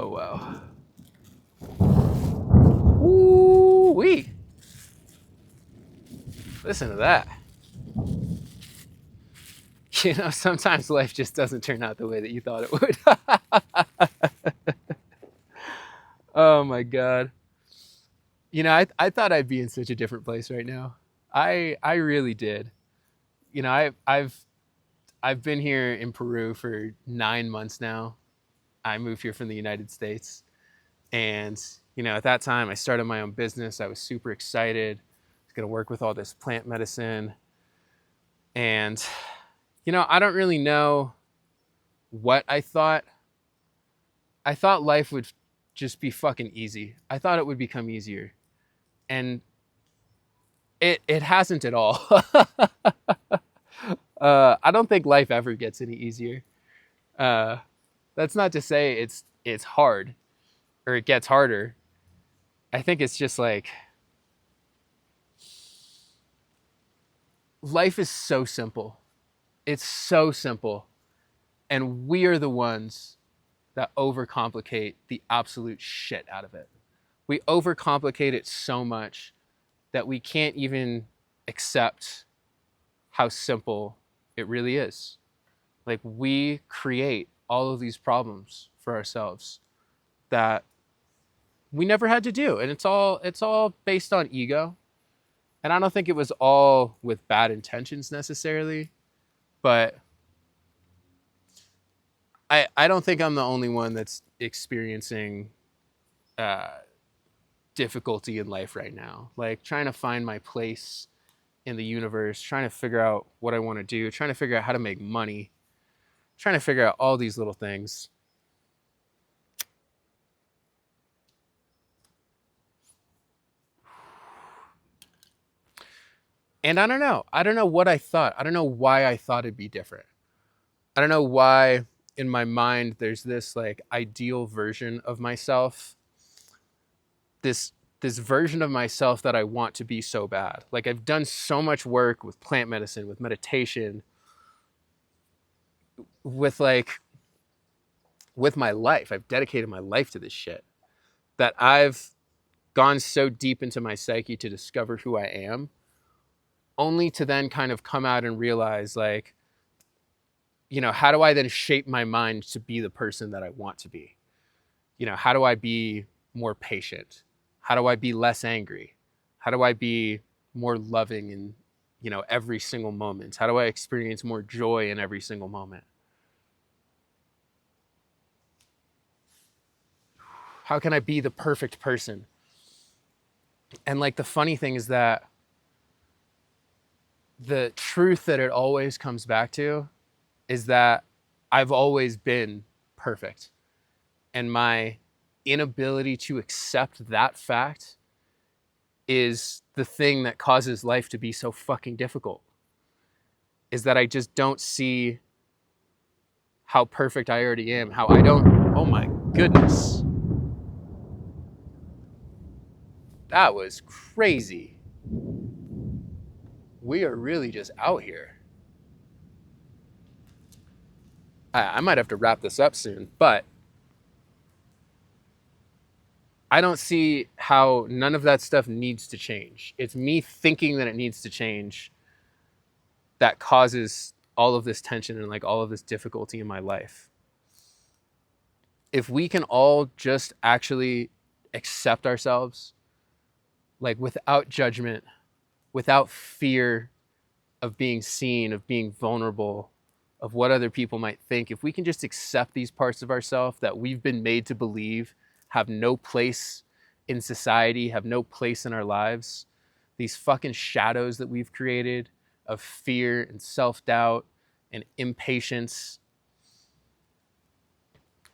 Oh wow. Ooh wee. Listen to that. You know, sometimes life just doesn't turn out the way that you thought it would. Oh my god. You know, I thought I'd be in such a different place right now. I really did. You know, I've been here in Peru for 9 months now. I moved here from the United States, and you know, at that time, I started my own business. I was super excited. I was gonna work with all this plant medicine, and you know, I don't really know what I thought. I thought life would just be fucking easy. I thought it would become easier, and it hasn't at all. I don't think life ever gets any easier. Uh, that's not to say it's hard or it gets harder. I think it's just like life is so simple. It's so simple, and we are the ones that overcomplicate the absolute shit out of it. We overcomplicate it so much that we can't even accept how simple it really is. Like we create all of these problems for ourselves that we never had to do, and it's all based on ego. And I don't think it was all with bad intentions necessarily, but I don't think I'm the only one that's experiencing uh, difficulty in life right now. Like trying to find my place in the universe, trying to figure out what I want to do, trying to figure out how to make money, trying to figure out all these little things. And I don't know. I don't know what I thought. I don't know why I thought it'd be different. I don't know why in my mind there's this like ideal version of myself. This version of myself that I want to be so bad. Like I've done so much work with plant medicine, with meditation, with like with my life. I've dedicated my life to this shit that I've gone so deep into my psyche to discover who I am, only to then kind of come out and realize like, you know, how do I then shape my mind to be the person that I want to be? You know, how do I be more patient? How do I be less angry? How do I be more loving in, you know, every single moment? How do I experience more joy in every single moment? How can I be the perfect person? And like the funny thing is that the truth that it always comes back to is that I've always been perfect. And my inability to accept that fact is the thing that causes life to be so fucking difficult. Is that I just don't see how perfect I already am, how I don't, oh my goodness. That was crazy. We are really just out here. I might have to wrap this up soon, but I don't see how none of that stuff needs to change. It's me thinking that it needs to change that causes all of this tension and like all of this difficulty in my life. If we can all just actually accept ourselves, like without judgment, without fear of being seen, of being vulnerable, of what other people might think, if we can just accept these parts of ourselves that we've been made to believe have no place in society, have no place in our lives, these fucking shadows that we've created of fear and self-doubt and impatience,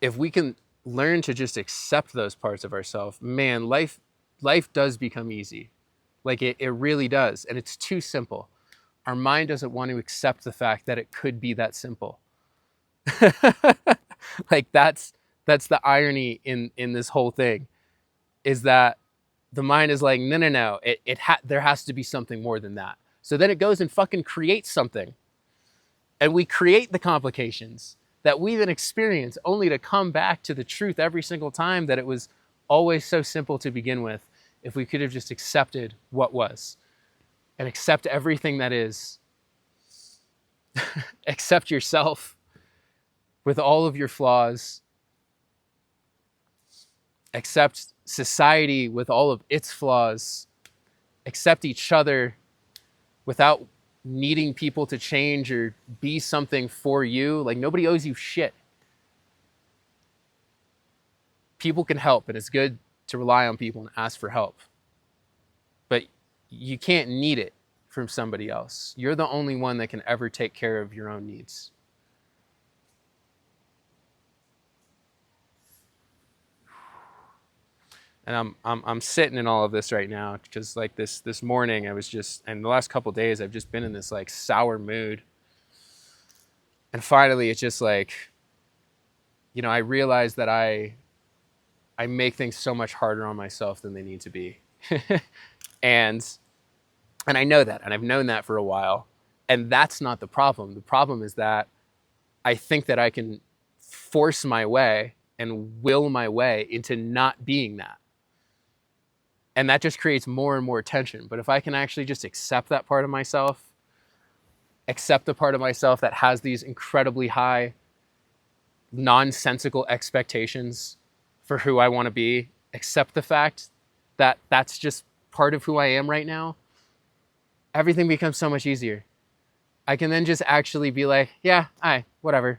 if we can learn to just accept those parts of ourselves, man, life does become easy. Like it really does. And it's too simple. Our mind doesn't want to accept the fact that it could be that simple. Like that's the irony in this whole thing, is that the mind is like, no, there has to be something more than that. So then it goes and fucking creates something, and we create the complications, that we then experience, only to come back to the truth every single time that it was always so simple to begin with if we could have just accepted what was and accept everything that is. Accept yourself with all of your flaws. Accept society with all of its flaws. Accept each other without needing people to change or be something for you. Like, nobody owes you shit. People can help, and it's good to rely on people and ask for help. But you can't need it from somebody else. You're the only one that can ever take care of your own needs. And I'm sitting in all of this right now because, like, this morning I was just, and the last couple of days I've just been in this like sour mood. And finally it's just like, I realized that I make things so much harder on myself than they need to be. and I know that, and I've known that for a while. And that's not the problem. The problem is that I think that I can force my way and will my way into not being that. And that just creates more and more tension. But if I can actually just accept that part of myself, accept the part of myself that has these incredibly high, nonsensical expectations for who I want to be, accept the fact that that's just part of who I am right now, everything becomes so much easier. I can then just actually be like, yeah, whatever.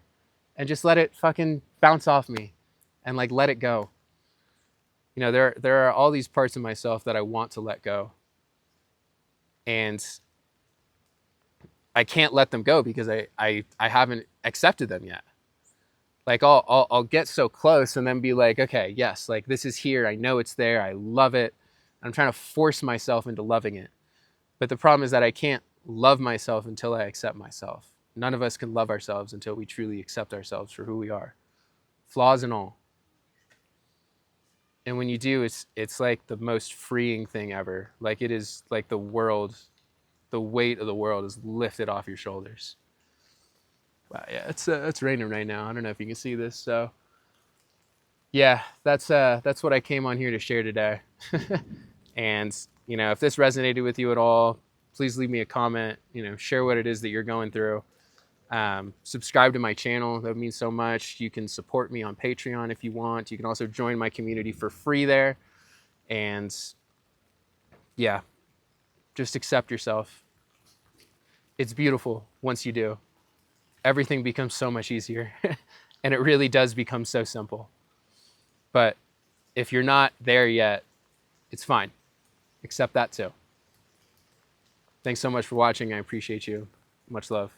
And just let it fucking bounce off me and like let it go. There are all these parts of myself that I want to let go. And I can't let them go because I haven't accepted them yet. Like I'll get so close and then be like, okay, yes, like this is here. I know it's there. I love it. I'm trying to force myself into loving it. But the problem is that I can't love myself until I accept myself. None of us can love ourselves until we truly accept ourselves for who we are, flaws and all. And when you do, it's like the most freeing thing ever. Like it is like the weight of the world is lifted off your shoulders. Wow, yeah, it's raining right now. I don't know if you can see this. So yeah, that's what I came on here to share today. And if this resonated with you at all, please leave me a comment. Share what it is that you're going through. Subscribe to my channel. That would mean so much. You can support me on Patreon if you want. You can also join my community for free there. And yeah, just accept yourself. It's beautiful once you do. Everything becomes so much easier. And it really does become so simple. But if you're not there yet, it's fine. Accept that too. Thanks so much for watching. I appreciate you. Much love.